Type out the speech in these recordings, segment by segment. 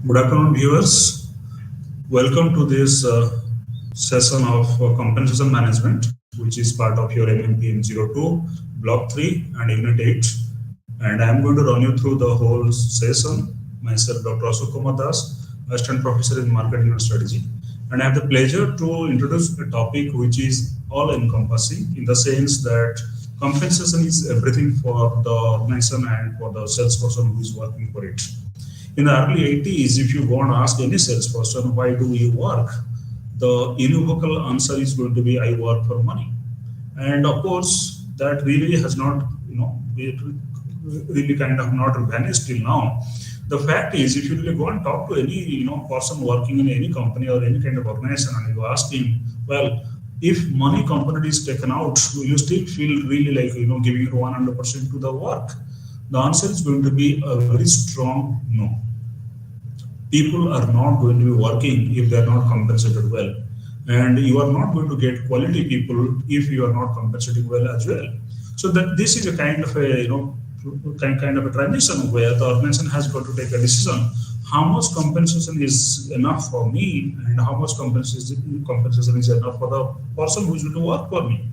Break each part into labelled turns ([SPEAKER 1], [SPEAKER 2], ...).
[SPEAKER 1] Good afternoon, viewers. Welcome to this session of compensation management, which is part of your MMPM 02, Block 3, and Unit 8. And I am going to run you through the whole session. Myself, Dr. Ashok Kumar, Assistant Professor in Marketing and Strategy. And I have the pleasure to introduce a topic which is all-encompassing in the sense that compensation is everything for the organization and for the salesperson who is working for it. In the early 80s, if you go and ask any salesperson, why do you work? The unequivocal answer is going to be, I work for money. And of course, that really has not, really kind of not vanished till now. The fact is, if you really go and talk to any, person working in any company or any kind of organization, and you ask him, well, if money component is taken out, will you still feel really like, giving your 100% to the work? The answer is going to be a very strong no. People are not going to be working if they are not compensated well. And you are not going to get quality people if you are not compensating well as well. So that this is a kind of a, kind of a transition where the organization has got to take a decision. How much compensation is enough for me and how much compensation is enough for the person who is going to work for me.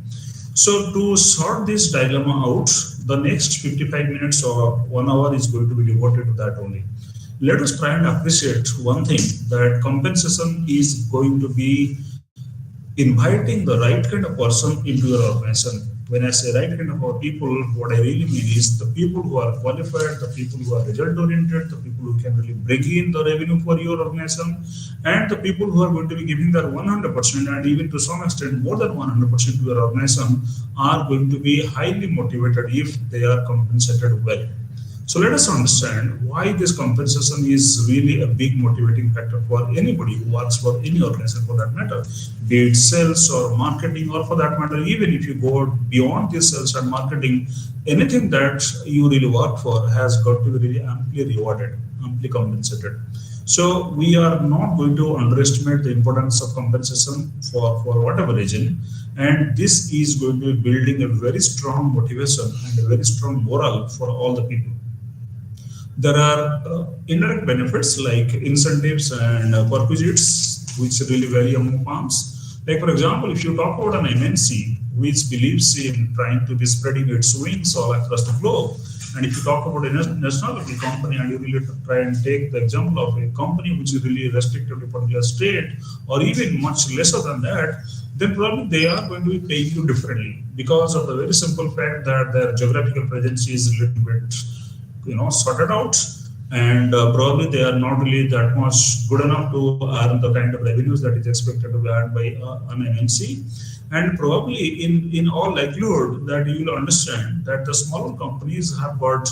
[SPEAKER 1] So to sort this dilemma out, the next 55 minutes or 1 hour is going to be devoted to that only. Let us try and appreciate one thing, that compensation is going to be inviting the right kind of person into your organization. When I say right kind of people, what I really mean is the people who are qualified, the people who are result oriented, the people who can really bring in the revenue for your organization, and the people who are going to be giving their 100% and even to some extent more than 100% to your organization are going to be highly motivated if they are compensated well. So let us understand why this compensation is really a big motivating factor for anybody who works for any organization for that matter, be it sales or marketing, or for that matter, even if you go beyond this sales and marketing, anything that you really work for has got to be really amply rewarded, amply compensated. So we are not going to underestimate the importance of compensation for whatever reason. And this is going to be building a very strong motivation and a very strong morale for all the people. There are indirect benefits like incentives and perquisites, which really vary among firms. Like for example, if you talk about an MNC which believes in trying to be spreading its wings all across the globe, and if you talk about a national level company and you really try and take the example of a company which is really restricted to a particular state or even much lesser than that, then probably they are going to be paying you differently because of the very simple fact that their geographical presence is a little bit sorted out, and probably they are not really that much good enough to earn the kind of revenues that is expected to be earned by an MNC. And probably in all likelihood that you will understand that the smaller companies have got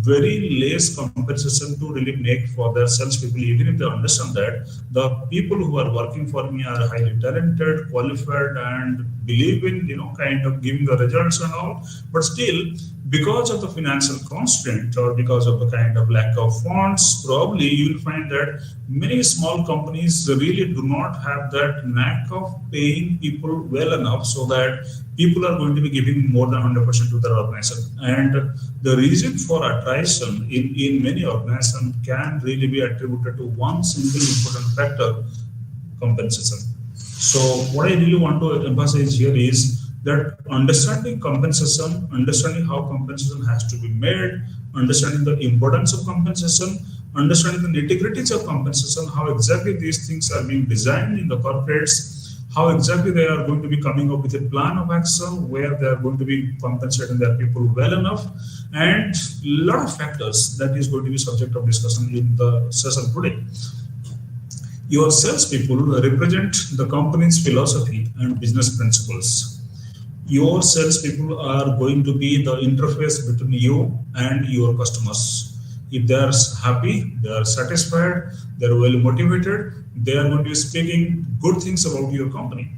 [SPEAKER 1] very less compensation to really make for their salespeople, even if they understand that the people who are working for me are highly talented, qualified, and believe in kind of giving the results and all. But still, because of the financial constraint or because of the kind of lack of funds, probably you will find that many small companies really do not have that knack of paying people well enough so that people are going to be giving more than 100% to their organization. And the reason for attrition in many organizations can really be attributed to one single important factor: compensation. So what I really want to emphasize here is that understanding compensation, understanding how compensation has to be made, understanding the importance of compensation, understanding the nitty-gritties of compensation, how exactly these things are being designed in the corporates, how exactly they are going to be coming up with a plan of action where they are going to be compensating their people well enough, and a lot of factors that is going to be subject of discussion in the session today. Your salespeople represent the company's philosophy and business principles. Your salespeople are going to be the interface between you and your customers. If they are happy, they are satisfied, they are well motivated, they are going to be speaking good things about your company.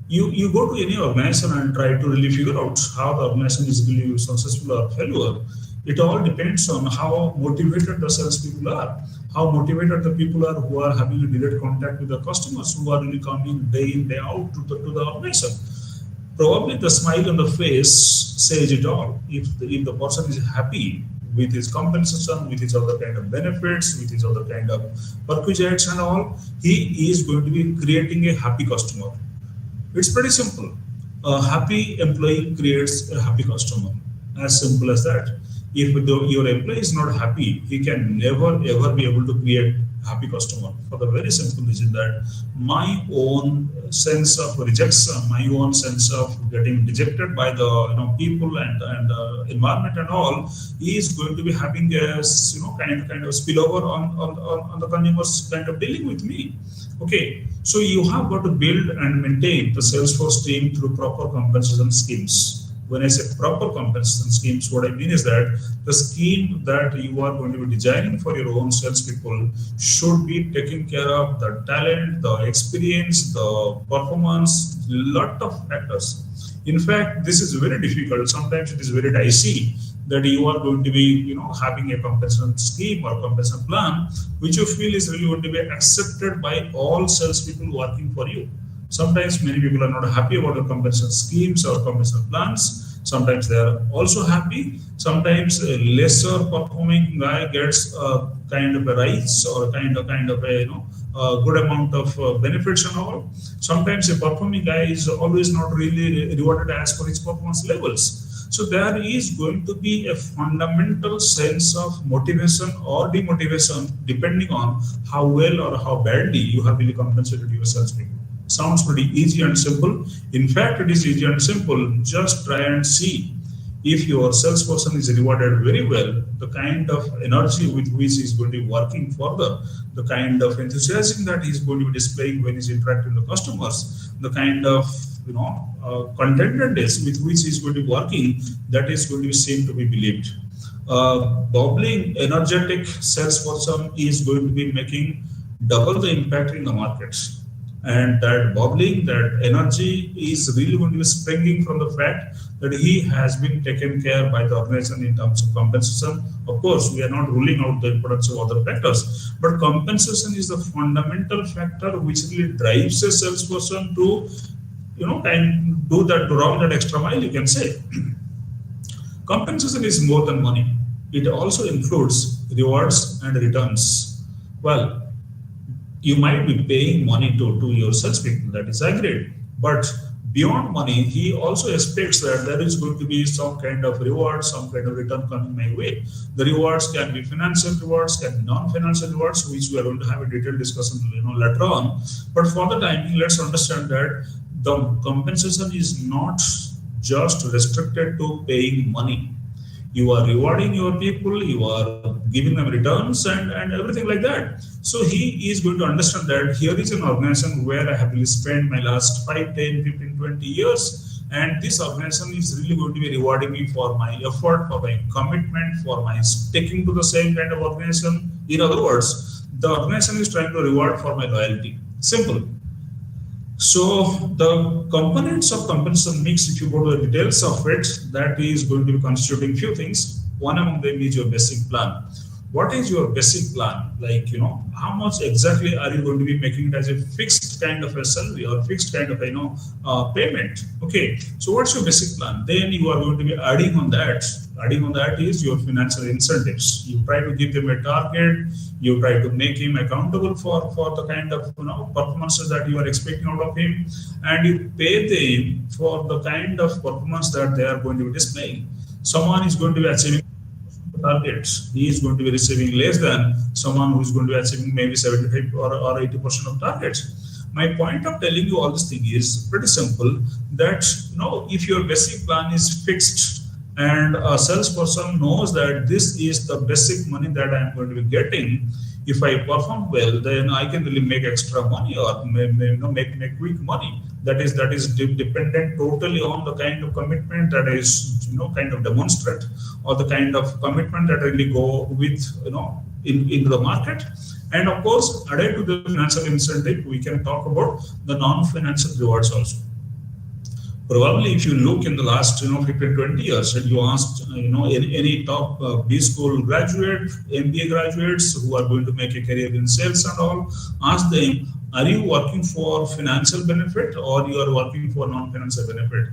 [SPEAKER 1] You go to any organization and try to really figure out how the organization is really successful or failure. It all depends on how motivated the salespeople are, how motivated the people are who are having a direct contact with the customers, who are really coming day in, day out to the organization. Probably the smile on the face says it all. If the person is happy with his compensation, with his other kind of benefits, with his other kind of perquisites and all, he is going to be creating a happy customer. It's pretty simple. A happy employee creates a happy customer. As simple as that. If your employee is not happy, he can never ever be able to create a happy customer. For the very simple reason that my own sense of rejection, my own sense of getting rejected by the people and environment and all is going to be having a kind of spillover on the consumers kind of dealing with me. Okay, so you have got to build and maintain the Salesforce team through proper compensation schemes. When I say proper compensation schemes, what I mean is that the scheme that you are going to be designing for your own salespeople should be taking care of the talent, the experience, the performance, lot of factors. In fact, this is very difficult. Sometimes it is very dicey that you are going to be, having a compensation scheme or compensation plan, which you feel is really going to be accepted by all salespeople working for you. Sometimes many people are not happy about the compensation schemes or compensation plans. Sometimes they are also happy. Sometimes a lesser performing guy gets a kind of a rise or a kind of a a good amount of benefits and all. Sometimes a performing guy is always not really rewarded as per his performance levels. So there is going to be a fundamental sense of motivation or demotivation depending on how well or how badly you have really compensated your salespeople. Sounds pretty easy and simple. In fact, it is easy and simple. Just try and see if your salesperson is rewarded very well, the kind of energy with which he is going to be working further, the kind of enthusiasm that he is going to be displaying when he's interacting with the customers, the kind of contentedness with which he is going to be working, that is going to be seen to be believed. Bubbling, energetic salesperson is going to be making double the impact in the markets. And that bubbling, that energy is really going to be springing from the fact that he has been taken care by the organization in terms of compensation. Of course, we are not ruling out the importance of other factors, but compensation is the fundamental factor which really drives a salesperson to, and do that, to run that extra mile, you can say. Compensation is more than money. It also includes rewards and returns. Well, you might be paying money to your salespeople, that is agreed. But beyond money, he also expects that there is going to be some kind of reward, some kind of return coming my way. The rewards can be financial rewards, can be non-financial rewards, which we are going to have a detailed discussion later on. But for the time, let's understand that the compensation is not just restricted to paying money. You are rewarding your people, you are giving them returns and everything like that. So he is going to understand that here is an organization where I have really spent my last 5, 10, 15, 20 years. And this organization is really going to be rewarding me for my effort, for my commitment, for my sticking to the same kind of organization. In other words, the organization is trying to reward for my loyalty. Simple. So the components of compensation mix, if you go to the details of it, that is going to be constituting few things. One among them is your basic plan. What is your basic plan? Like, how much exactly are you going to be making it as a fixed kind of a salary or fixed kind of a payment? Okay, so what's your basic plan? Then you are going to be adding on that. Adding on that is your financial incentives. You try to give them a target. You try to make him accountable for the kind of performances that you are expecting out of him, and you pay them for the kind of performance that they are going to be displaying. Someone is going to be achieving targets. He is going to be receiving less than someone who is going to be achieving maybe 75 or 80% of targets. My point of telling you all this thing is pretty simple, that if your basic plan is fixed and a salesperson knows that this is the basic money that I am going to be getting, if I perform well, then I can really make extra money or make quick money. that is dependent totally on the kind of commitment that is kind of demonstrate, or the kind of commitment that really go with into the market. And of course, added to the financial incentive, we can talk about the non-financial rewards also. Probably if you look in the last 15 20 years, and you asked any top B school graduate, MBA graduates who are going to make a career in sales and all, ask them, are you working for financial benefit or you are working for non-financial benefit?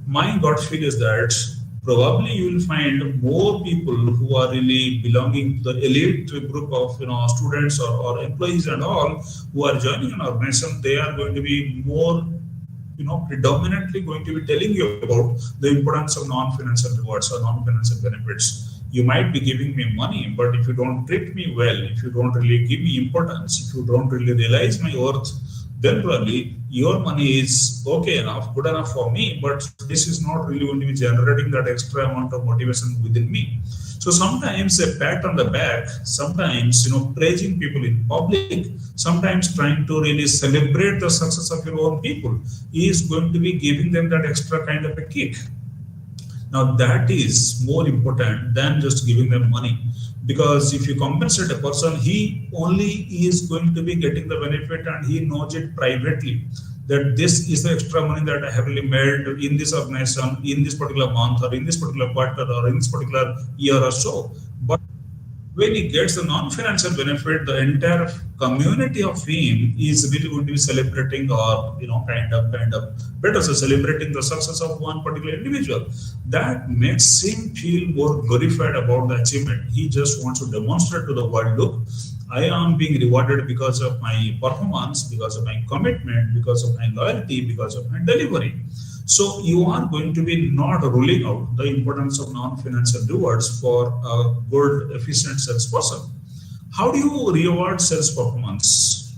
[SPEAKER 1] My gut feel is that probably you will find more people who are really belonging to the elite group of students or employees and all who are joining an organization. They are going to be more predominantly going to be telling you about the importance of non-financial rewards or non-financial benefits. You might be giving me money, but if you don't treat me well, if you don't really give me importance, if you don't really realize my worth, then probably your money is okay enough, good enough for me, but this is not really going to be generating that extra amount of motivation within me. So sometimes a pat on the back, sometimes praising people in public, sometimes trying to really celebrate the success of your own people is going to be giving them that extra kind of a kick. Now that is more important than just giving them money, because if you compensate a person, he only is going to be getting the benefit and he knows it privately, that this is the extra money that I have really made in this organization in this particular month or in this particular quarter or in this particular year or so. But when he gets the non-financial benefit, the entire community of him is really going to be celebrating, or kind of better so celebrating the success of one particular individual. That makes him feel more glorified about the achievement. He just wants to demonstrate to the world, look, I am being rewarded because of my performance, because of my commitment, because of my loyalty, because of my delivery. So you are going to be not ruling out the importance of non-financial rewards for a good, efficient salesperson. How do you reward sales performance?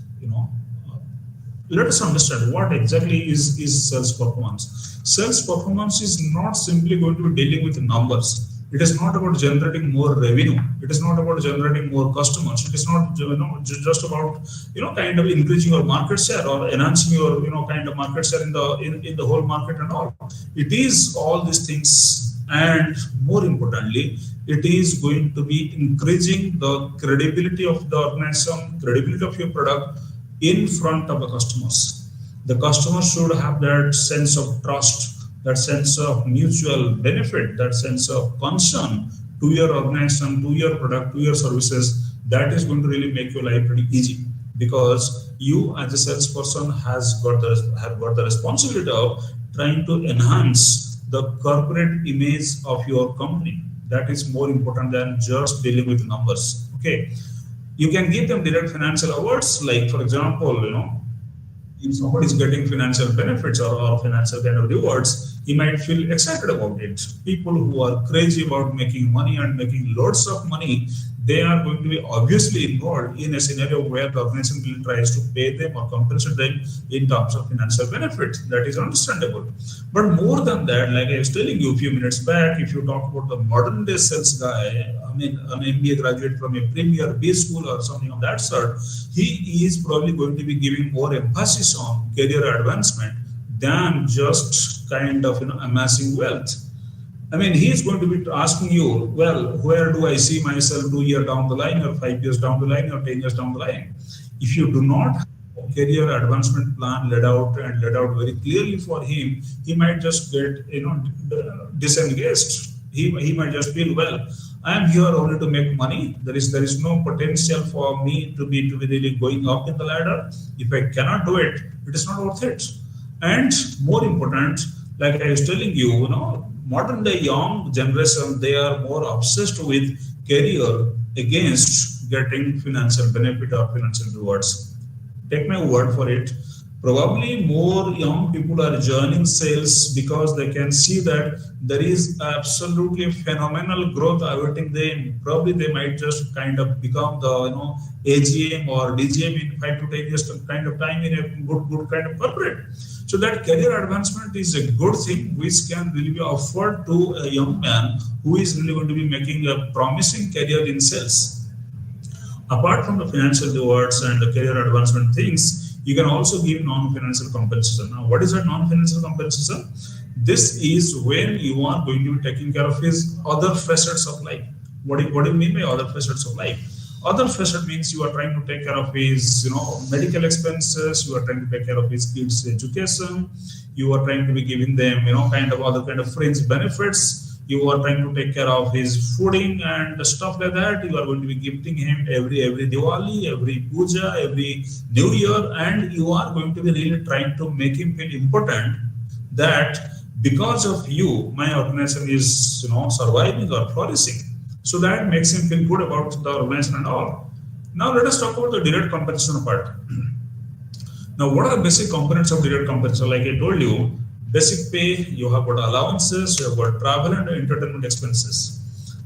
[SPEAKER 1] Let us understand what exactly is sales performance. Sales performance is not simply going to be dealing with numbers. It is not about generating more revenue. It is not about generating more customers. It is not just about kind of increasing your market share or enhancing your kind of market share in the whole market and all. It is all these things, and more importantly, it is going to be increasing the credibility of the organization, credibility of your product in front of the customers. The customers should have that sense of trust, that sense of mutual benefit, that sense of concern to your organization, to your product, to your services. That is going to really make your life pretty easy, because you as a salesperson have got the responsibility of trying to enhance the corporate image of your company. That is more important than just dealing with numbers. Okay, you can give them direct financial awards, like for example, if somebody is getting financial benefits or financial kind of rewards, he might feel excited about it. People who are crazy about making money and making lots of money, they are going to be obviously involved in a scenario where the organization will tries to pay them or compensate them in terms of financial benefit. That is understandable. But more than that, like I was telling you a few minutes back, if you talk about the modern day sales guy, I mean, an MBA graduate from a premier B school or something of that sort, he is probably going to be giving more emphasis on career advancement than just kind of amassing wealth. I mean, he is going to be asking you, well, where do I see myself 2 years down the line, or 5 years down the line, or 10 years down the line? If you do not have a career advancement plan laid out very clearly for him, he might just get disengaged. He might just feel, well, I am here only to make money. There is no potential for me to be really going up in the ladder. If I cannot do it, it is not worth it. And more important, like I was telling you, modern day young generation, they are more obsessed with career against getting financial benefit or financial rewards. Take my word for it. Probably more young people are joining sales because they can see that there is absolutely phenomenal growth awaiting them. Probably they might just kind of become the AGM or DGM in 5 to 10 years kind of time in a good kind of corporate. So that career advancement is a good thing which can really be offered to a young man who is really going to be making a promising career in sales. Apart from the financial rewards and the career advancement things, You can also give non-financial compensation. Now, what is a non-financial compensation? This is when you are going to be taking care of his other facets of life. What do you mean by other facets of life? Other facet means you are trying to take care of his, medical expenses. You are trying to take care of his kids' education. You are trying to be giving them, kind of other kind of fringe benefits. You are trying to take care of his fooding and stuff like that. You are going to be gifting him every Diwali, every puja, every New Year, and you are going to be really trying to make him feel important that because of you, my organization is surviving or flourishing. So that makes him feel good about the organization and all. Now let us talk about the direct compensation part. Now, what are the basic components of direct compensation? Like I told you, basic pay, you have got allowances, you have got travel and entertainment expenses.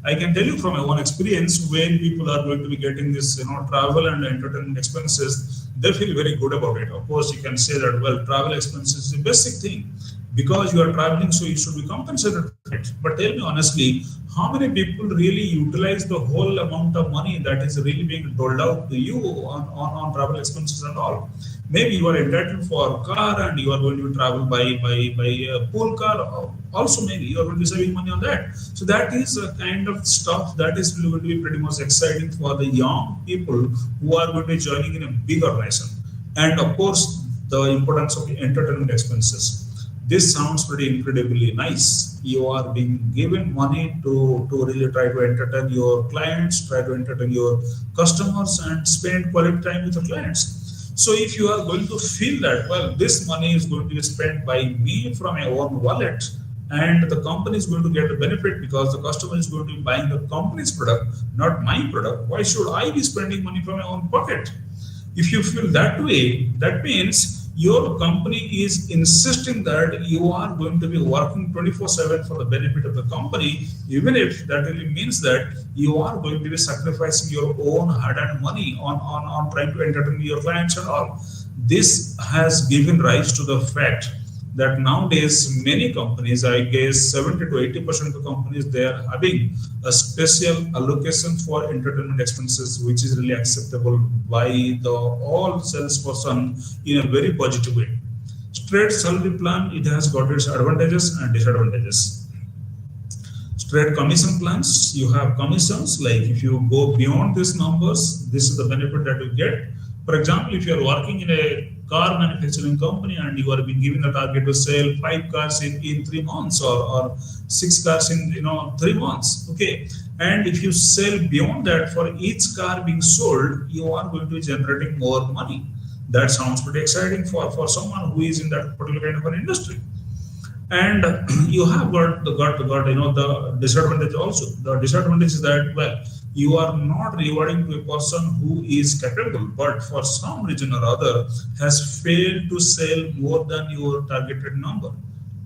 [SPEAKER 1] I can tell you from my own experience, when people are going to be getting this, travel and entertainment expenses, they feel very good about it. Of course, you can say that, well, travel expenses is a basic thing because you are traveling, so you should be compensated for it. But tell me honestly, how many people really utilize the whole amount of money that is really being doled out to you on travel expenses and all? Maybe you are entitled for a car and you are going to travel by a pool car. Also, maybe you are going to be saving money on that. So that is a kind of stuff that is going to be pretty much exciting for the young people who are going to be joining in a big organization. And of course, the importance of the entertainment expenses. This sounds pretty incredibly nice. You are being given money to really try to entertain your clients, try to entertain your customers, and spend quality time with the clients. So if you are going to feel that, well, this money is going to be spent by me from my own wallet, and the company is going to get a benefit because the customer is going to be buying the company's product, not my product, why should I be spending money from my own pocket? If you feel that way, that means your company is insisting that you are going to be working 24/7 for the benefit of the company, even if that really means that you are going to be sacrificing your own hard-earned money on trying to entertain your clients and all. This has given rise to the fact that nowadays many companies, I guess 70 to 80% of the companies, they are having a special allocation for entertainment expenses, which is really acceptable by the all salesperson in a very positive way. Straight salary plan, it has got its advantages and disadvantages. Straight commission plans, you have commissions, like if you go beyond these numbers, this is the benefit that you get. For example, if you are working in a car manufacturing company and you are being given a target to sell 5 cars in 3 months or 6 cars in 3 months, okay, and if you sell beyond that, for each car being sold, you are going to be generating more money. That sounds pretty exciting for someone who is in that particular kind of an industry. And you have got the disadvantage also. The disadvantage is that, well, you are not rewarding to a person who is capable, but for some reason or other has failed to sell more than your targeted number.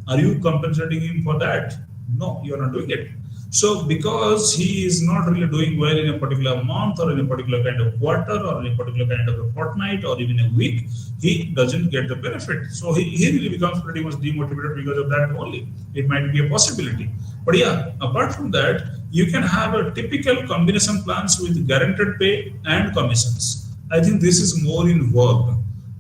[SPEAKER 1] Are you compensating him for that? No, you are not doing it. So because he is not really doing well in a particular month or in a particular kind of quarter or in a particular kind of a fortnight or even a week, he doesn't get the benefit. So he really becomes pretty much demotivated because of that only. It might be a possibility. But yeah, apart from that, you can have a typical combination plans with guaranteed pay and commissions. I think this is more in vogue.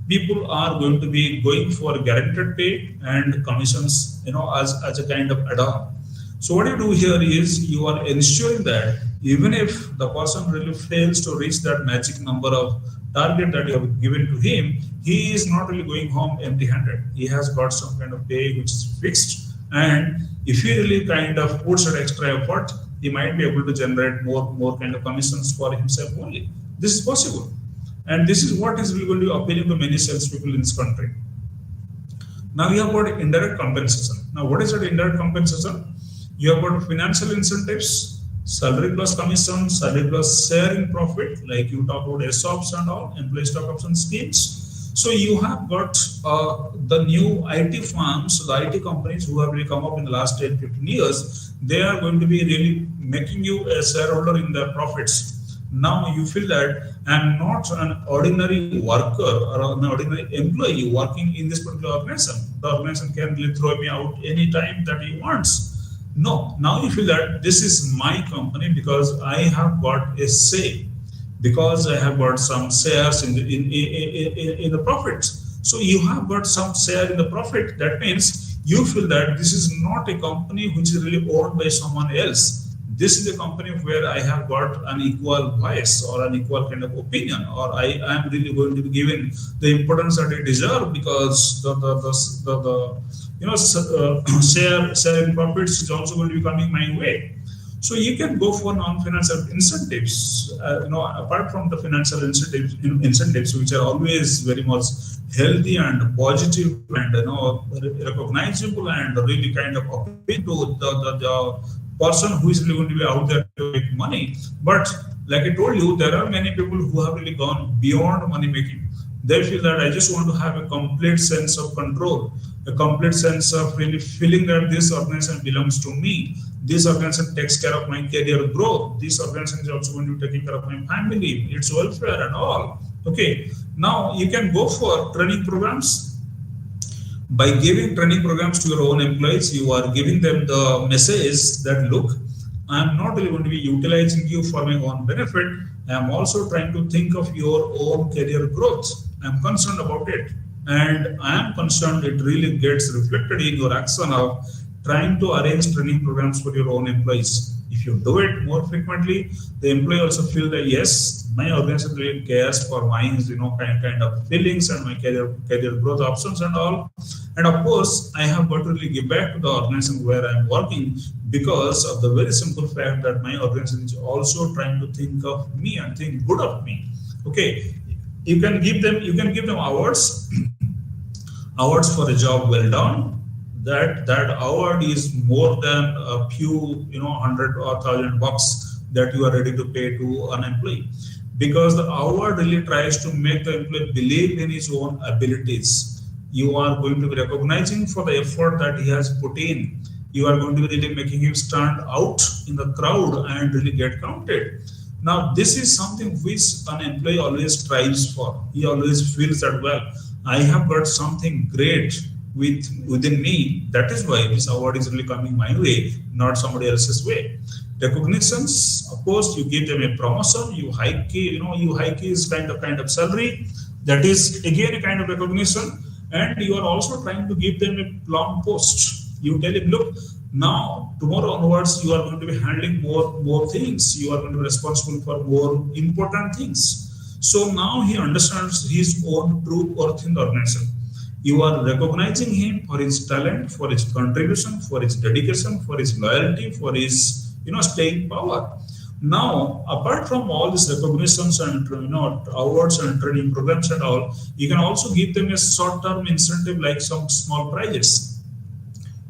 [SPEAKER 1] People are going to be going for guaranteed pay and commissions, as a kind of add-on. So what you do here is you are ensuring that even if the person really fails to reach that magic number of target that you have given to him, he is not really going home empty-handed. He has got some kind of pay which is fixed, and if he really kind of puts an extra effort, he might be able to generate more kind of commissions for himself only. This is possible, and this is what is really going to be appealing to many salespeople in this country. Now we have got indirect compensation. Now what is that indirect compensation? You have got financial incentives, salary plus commission, salary plus sharing profit, like you talk about ESOPs and all, employee stock option schemes. So you have got the new IT firms, the IT companies who have really come up in the last 10, 15 years, they are going to be really making you a shareholder in their profits. Now you feel that I'm not an ordinary worker or an ordinary employee working in this particular organization. The organization can really throw me out anytime that he wants. No, now you feel that this is my company because I have got a say. because I have got some shares in the profits. So you have got some share in the profit. That means you feel that this is not a company which is really owned by someone else. This is a company where I have got an equal voice or an equal kind of opinion, or I am really going to be given the importance that I deserve, because the share in profits is also going to be coming my way. So you can go for non-financial incentives, apart from the financial incentives, which are always very much healthy and positive and recognizable and really kind of appeal to the person who is really going to be out there to make money. But like I told you, there are many people who have really gone beyond money making. They feel that I just want to have a complete sense of control, a complete sense of really feeling that this organization belongs to me. This organization takes care of my career growth. This organization is also going to be taking care of my family, its welfare and all. Okay. Now you can go for training programs. By giving training programs to your own employees, you are giving them the message that, look, I am not really going to be utilizing you for my own benefit. I am also trying to think of your own career growth. I am concerned about it. And I am concerned it really gets reflected in your action of trying to arrange training programs for your own employees. If you do it more frequently, the employee also feel that yes, my organization really cares for my kind of feelings and my career growth options and all. And of course, I have got to really give back to the organization where I'm working, because of the very simple fact that my organization is also trying to think of me and think good of me. Okay, you can give them awards, awards for a job well done. That award is more than a few hundred or $1,000 that you are ready to pay to an employee, because the award really tries to make the employee believe in his own abilities. You are going to be recognizing for the effort that he has put in. You are going to be really making him stand out in the crowd and really get counted. Now this is something which an employee always strives for. He always feels that, well, I have got something great within me. That is why this award is really coming my way, not somebody else's way. Recognitions, of course, you give them a promotion, you hike his kind of salary. That is again a kind of recognition, and you are also trying to give them a long post. You tell him, look, now tomorrow onwards you are going to be handling more things. You are going to be responsible for more important things. So now he understands his own true worth in the organization. You are recognizing him for his talent, for his contribution, for his dedication, for his loyalty, for his staying power. Now, apart from all these recognitions and awards and training programs and all, you can also give them a short-term incentive like some small prizes.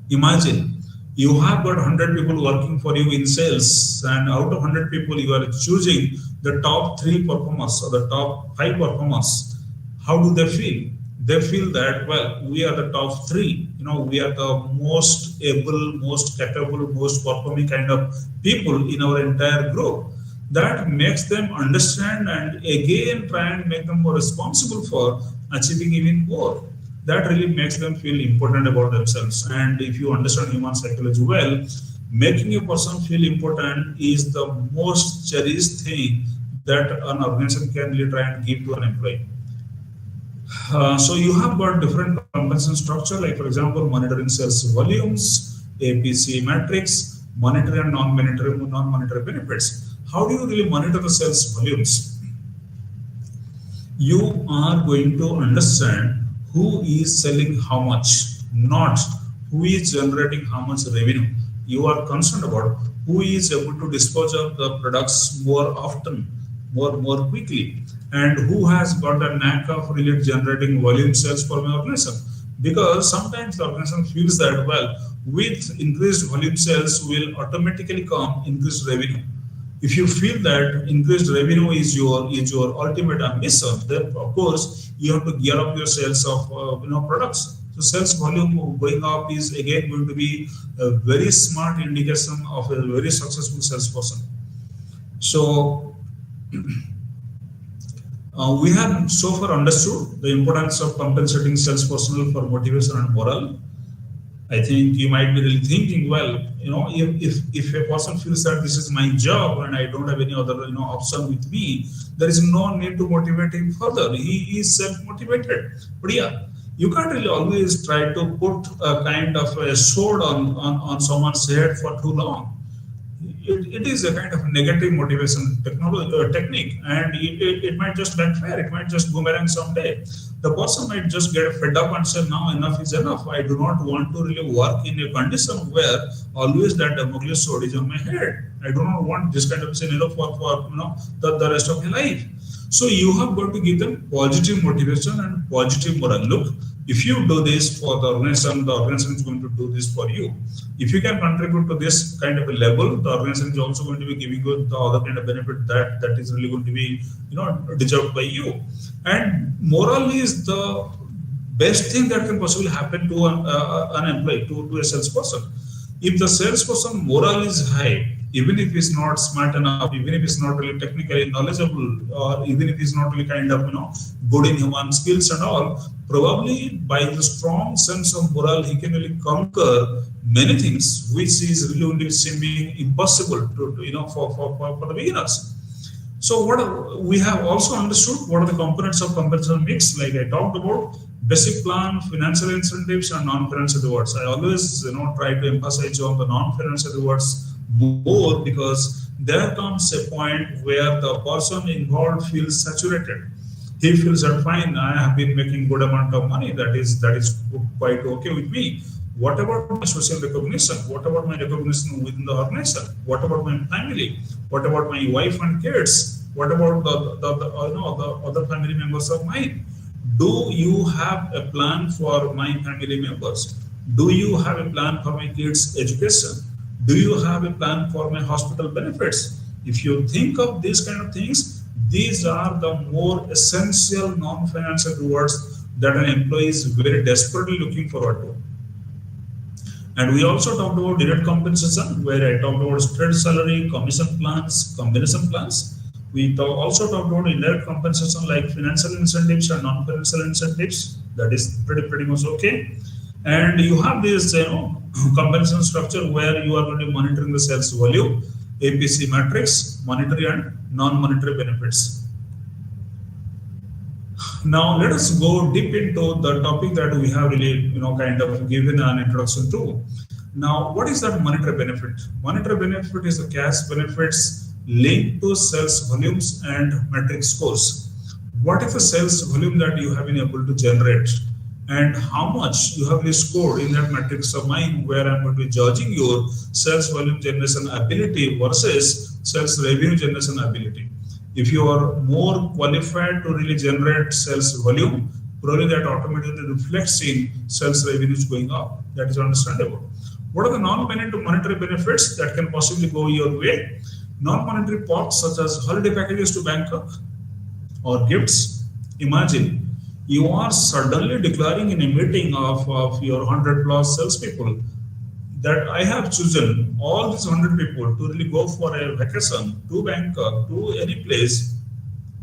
[SPEAKER 1] Imagine you have got 100 people working for you in sales, and out of 100 people, you are choosing the top 3 performers or the top 5 performers. How do they feel? They feel that, well, we are the top 3, we are the most able, most capable, most performing kind of people in our entire group. That makes them understand and again try and make them more responsible for achieving even more. That really makes them feel important about themselves. And if you understand human psychology well, making a person feel important is the most cherished thing that an organization can really try and give to an employee. So you have got different compensation structure, like for example, monitoring sales volumes, APC metrics, monetary and non-monetary benefits. How do you really monitor the sales volumes? You are going to understand who is selling how much, not who is generating how much revenue. You are concerned about who is able to dispose of the products more often, more quickly, and who has got the knack of really generating volume sales for my organization. Because sometimes the organization feels that, well, with increased volume sales will automatically come increased revenue. If you feel that increased revenue is your ultimate ambition, then of course you have to gear up your sales of products. So sales volume going up is again going to be a very smart indication of a very successful salesperson. So we have so far understood the importance of compensating sales personnel for motivation and morale. I think you might be really thinking, well, if a person feels that this is my job and I don't have any other, option with me, there is no need to motivate him further. He is self-motivated. But yeah, you can't really always try to put a kind of a sword on someone's head for too long. It is a kind of negative motivation technique, and it might just backfire. It might just boomerang someday. The person might just get fed up and say, now enough is enough. I do not want to really work in a condition where always that Damocles sword is on my head. I do not want this kind of scenario for the rest of my life. So you have got to give them positive motivation and positive moral. Look, if you do this for the organization is going to do this for you. If you can contribute to this kind of a level, the organization is also going to be giving you the other kind of benefit that is really going to be deserved by you. And moral is the best thing that can possibly happen to an employee, to a salesperson. If the salesperson moral is high, even if he's not smart enough, even if he's not really technically knowledgeable, or even if he's not really kind of good in human skills and all, probably by the strong sense of moral, he can really conquer many things which is really only seeming impossible for the beginners. So what we have also understood, what are the components of compensation mix? Like I talked about, basic plan, financial incentives, and non-financial rewards. I always try to emphasize on the non-financial rewards more, because there comes a point where the person involved feels saturated. He feels that fine, I have been making good amount of money. That is quite okay with me. What about my social recognition? What about my recognition within the organization? What about my family? What about my wife and kids? What about the other family members of mine? Do you have a plan for my family members? Do you have a plan for my kids' education? Do you have a plan for my hospital benefits? If you think of these kind of things, these are the more essential non-financial rewards that an employee is very desperately looking forward to. And we also talked about direct compensation, where I talked about straight salary, commission plans, combination plans. We also talked about indirect compensation like financial incentives and non-financial incentives. That is pretty much okay. And you have this compensation structure where you are going to be monitoring the sales volume, APC matrix, monetary and non-monetary benefits. Now let us go deep into the topic that we have really kind of given an introduction to. Now, what is that monetary benefit? Monetary benefit is the cash benefits linked to sales volumes and metric scores. What is the sales volume that you have been able to generate, and how much you have really scored in that matrix of mine, where I'm going to be judging your sales volume generation ability versus sales revenue generation ability. If you are more qualified to really generate sales volume, probably that automatically reflects in sales revenues going up. That is understandable. What are the non-monetary benefits that can possibly go your way? Non-monetary perks such as holiday packages to Bangkok or gifts. Imagine you are suddenly declaring in a meeting of your 100 plus salespeople that I have chosen all these 100 people to really go for a vacation to Bangkok, to any place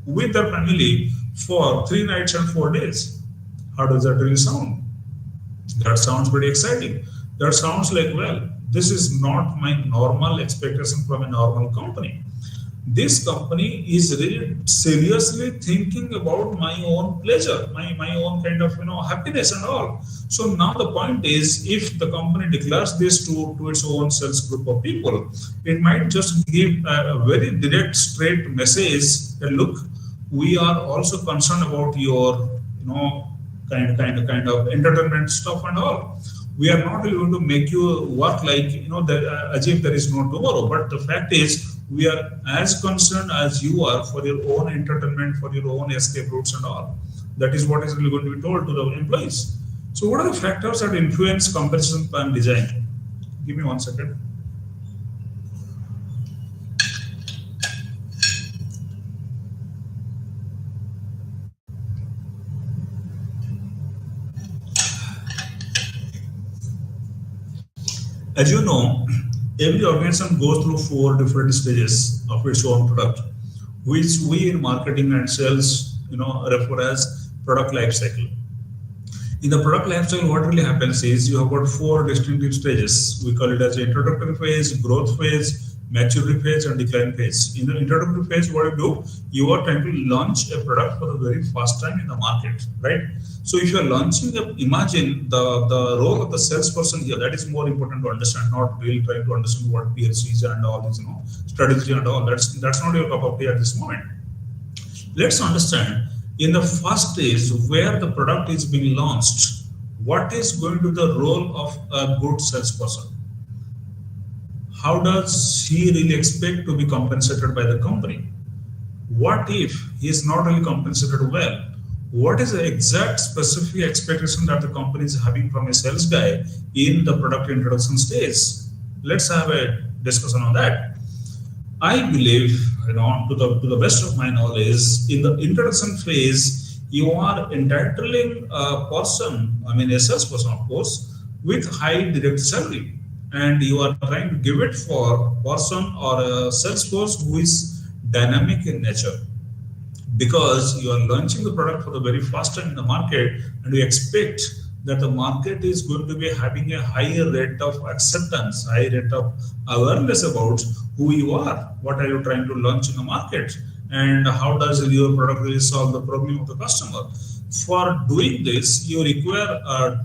[SPEAKER 1] with their family for 3 nights and 4 days. How does that really sound? That sounds pretty exciting. That sounds like, well, this is not my normal expectation from a normal company. This company is really seriously thinking about my own pleasure, my own kind of happiness and all. So now the point is, if the company declares this to its own sales group of people, it might just give a very direct, straight message that look, we are also concerned about your kind of entertainment stuff and all. We are not really going to make you work like as if there is no tomorrow. But the fact is, we are as concerned as you are for your own entertainment, for your own escape routes and all. That is what is really going to be told to the employees. So what are the factors that influence compensation plan design? Give me 1 second. As you know, every organization goes through 4 different stages of its own product, which we in marketing and sales, refer as product life cycle. In the product lifecycle, what really happens is you have got four distinctive stages. We call it as introductory phase, growth phase, maturity phase, and decline phase. In the introductory phase, what you do, you are trying to launch a product for the very first time in the market, right? So if you are launching, imagine the role of the salesperson here. That is more important to understand, not really trying to understand what PLCs and all this, strategy and all. That's not your cup of tea at this moment. Let's understand in the first stage where the product is being launched, what is going to be the role of a good salesperson? How does he really expect to be compensated by the company? What if he is not really compensated well? What is the exact specific expectation that the company is having from a sales guy in the product introduction stage? Let's have a discussion on that. I believe, to the best of my knowledge, in the introduction phase, you are entitling a person, a salesperson, of course, with high direct salary, and you are trying to give it for a person or a sales force who is dynamic in nature, because you are launching the product for the very first time in the market, and you expect that the market is going to be having a higher rate of acceptance, high rate of awareness about who you are, what are you trying to launch in the market, and how does your product really solve the problem of the customer. For doing this, you require a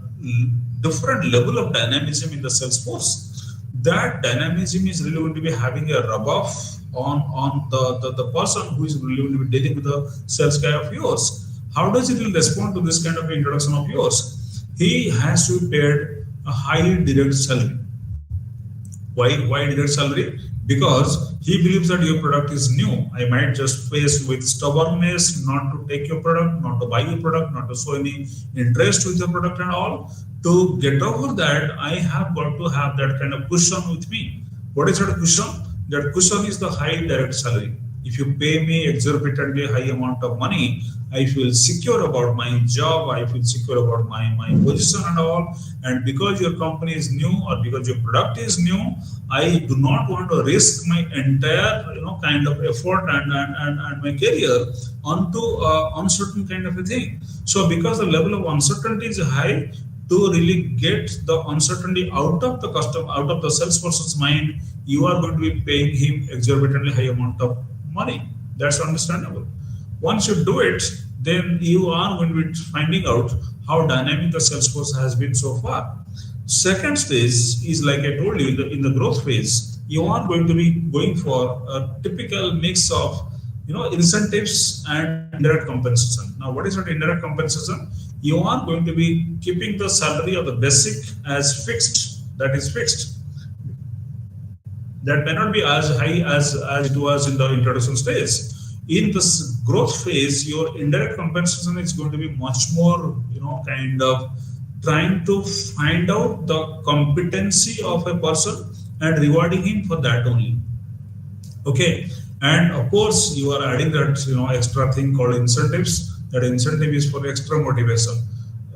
[SPEAKER 1] different level of dynamism in the sales force. That dynamism is really going to be having a rub off on the person who is really going to be dealing with the sales guy of yours. How does he really respond to this kind of introduction of yours? He has to be paid a high direct salary. Why direct salary? Because he believes that your product is new. I might just face with stubbornness not to take your product, not to buy your product, not to show any interest with your product and all. To get over that, I have got to have that kind of cushion with me. What is that cushion? That cushion is the high direct salary. If you pay me exorbitantly high amount of money, I feel secure about my job, I feel secure about my position and all. And because your company is new or because your product is new, I do not want to risk my entire kind of effort and my career onto uncertain kind of a thing. So because the level of uncertainty is high, to really get the uncertainty out of the customer, out of the salesperson's mind, you are going to be paying him exorbitantly high amount of money. That's understandable. Once you do it, then you are going to be finding out how dynamic the sales force has been so far. Second stage is, like I told you, in the growth phase, you are going to be going for a typical mix of incentives and indirect compensation. Now, what is that indirect compensation? You are going to be keeping the salary of the basic as fixed. That is fixed. That may not be as high as it was in the introduction stage. In this growth phase, your indirect compensation is going to be much more, kind of trying to find out the competency of a person and rewarding him for that only. Okay, and of course, you are adding that extra thing called incentives. That incentive is for extra motivation.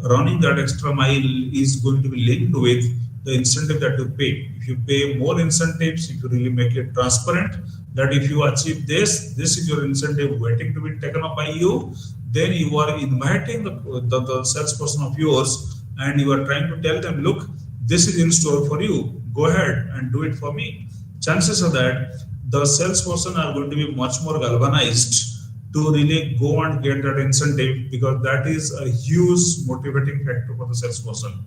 [SPEAKER 1] Running that extra mile is going to be linked with the incentive that you pay. If you pay more incentives, if you really make it transparent, that if you achieve this is your incentive waiting to be taken up by you, then you are inviting the salesperson of yours and you are trying to tell them, look, this is in store for you. Go ahead and do it for me. Chances are that the salesperson are going to be much more galvanized to really go and get that incentive, because that is a huge motivating factor for the salesperson.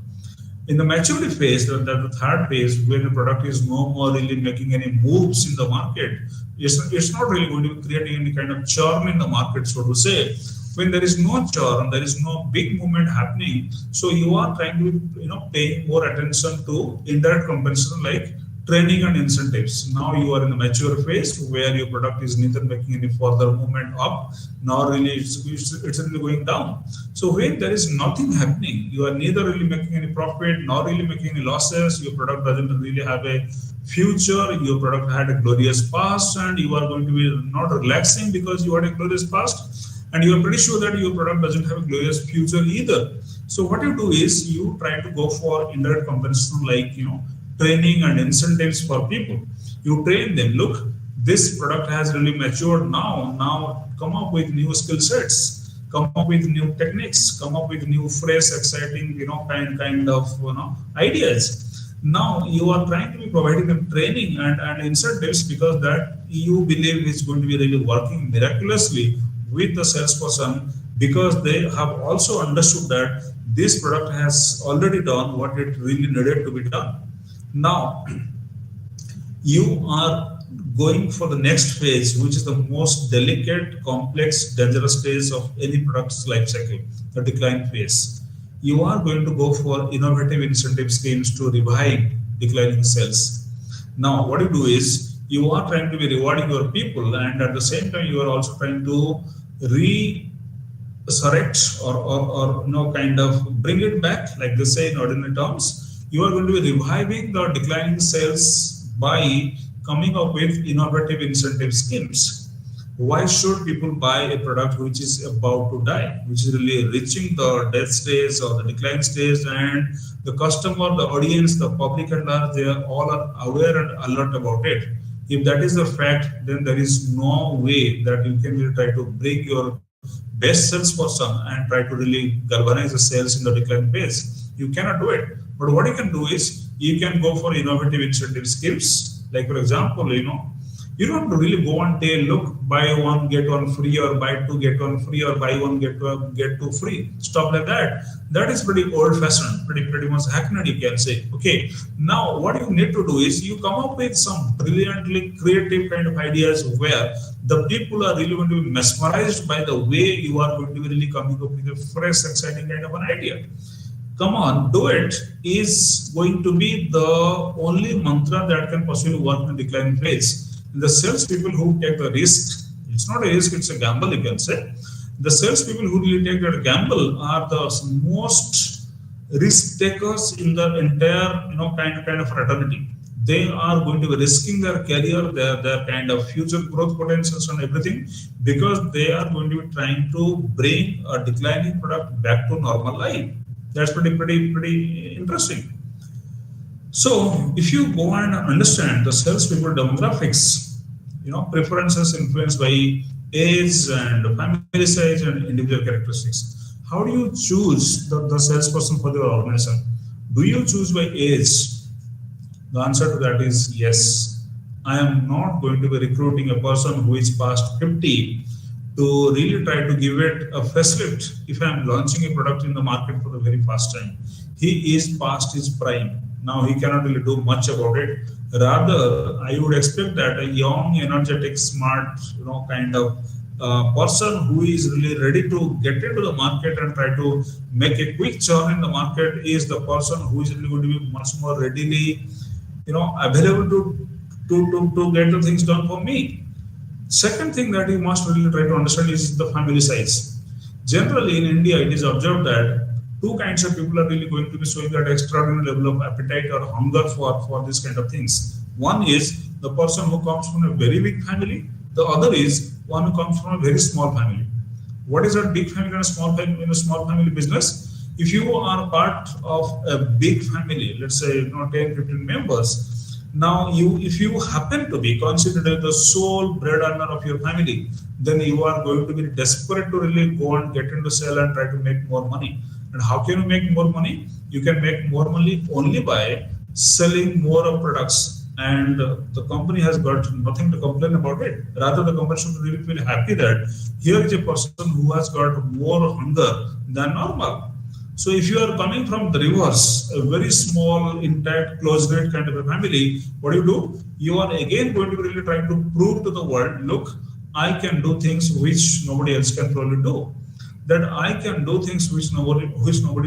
[SPEAKER 1] In the maturity phase, the third phase, when the product is no more really making any moves in the market, it's not really going to be creating any kind of churn in the market, so to say. When there is no churn, there is no big movement happening, so you are trying to pay more attention to indirect compensation like training and incentives. Now you are in the mature phase where your product is neither making any further movement up, nor really it's really going down. So when there is nothing happening, you are neither really making any profit, nor really making any losses, your product doesn't really have a future, your product had a glorious past, and you are going to be not relaxing because you had a glorious past, and you are pretty sure that your product doesn't have a glorious future either. So what you do is you try to go for indirect compensation like training and incentives for people. You train them, look, this product has really matured now come up with new skill sets, come up with new techniques, come up with new fresh, exciting, kind of, ideas. Now you are trying to be providing them training and incentives because that you believe is going to be really working miraculously with the salesperson, because they have also understood that this product has already done what it really needed to be done. Now you are going for the next phase, which is the most delicate, complex, dangerous phase of any product's life cycle, the decline phase. You are going to go for innovative incentive schemes to revive declining sales. Now, what you do is you are trying to be rewarding your people, and at the same time, you are also trying to resurrect or kind of bring it back, like they say in ordinary terms. You are going to be reviving the declining sales by coming up with innovative incentive schemes. Why should people buy a product which is about to die, which is really reaching the death stage or the decline stage, and the customer, the audience, the public at large, they are all are aware and alert about it. If that is the fact, then there is no way that you can really try to bring your best salesperson and try to really galvanize the sales in the decline phase. You cannot do it. But what you can do is you can go for innovative incentive schemes. Like for example, you don't have to really go and tell, look, buy one get one free, or buy two get one free, or buy one get two free. Stuff like that. That is pretty old-fashioned, pretty much hackneyed, you can say. Okay. Now, what you need to do is you come up with some brilliantly creative kind of ideas where the people are really going to be mesmerized by the way you are going to be really coming up with a fresh, exciting kind of an idea. Come on, do it is going to be the only mantra that can possibly work in the decline phase. The salespeople who take the risk, it's not a risk, it's a gamble, you can say. The salespeople who really take that gamble are the most risk takers in the entire, kind of fraternity. They are going to be risking their career, their kind of future growth potentials and everything, because they are going to be trying to bring a declining product back to normal life. That's pretty interesting. So if you go and understand the salespeople demographics, preferences influenced by age and family size and individual characteristics. How do you choose the salesperson for your organization? Do you choose by age? The answer to that is yes. I am not going to be recruiting a person who is past 50 to really try to give it a facelift if I am launching a product in the market for the very first time. He is past his prime. Now he cannot really do much about it. Rather, I would expect that a young, energetic, smart, kind of person who is really ready to get into the market and try to make a quick churn in the market is the person who is really going to be much more readily, available to get the things done for me. Second thing that you must really try to understand is the family size. Generally, in India, it is observed that two kinds of people are really going to be showing that extraordinary level of appetite or hunger for this kind of things. One is the person who comes from a very big family. The other is one who comes from a very small family. What is that big family and a small family in a small family business? If you are part of a big family, let's say 10, 15 members, now if you happen to be considered the sole breadwinner of your family, then you are going to be desperate to really go and get into sale and try to make more money. And how can you make more money? You can make more money only by selling more of products, and the company has got nothing to complain about it. Rather, the company should really feel happy that here is a person who has got more hunger than normal. So if you are coming from the reverse, a very small, intact, close-knit kind of a family, what do? You are again going to be really trying to prove to the world, look, I can do things which nobody else can probably do. That I can do things which nobody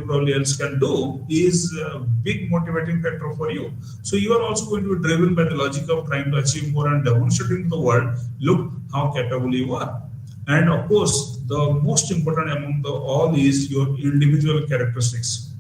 [SPEAKER 1] probably else can do is a big motivating factor for you. So you are also going to be driven by the logic of trying to achieve more and demonstrating to the world, look how capable you are. And of course, the most important among all is your individual characteristics.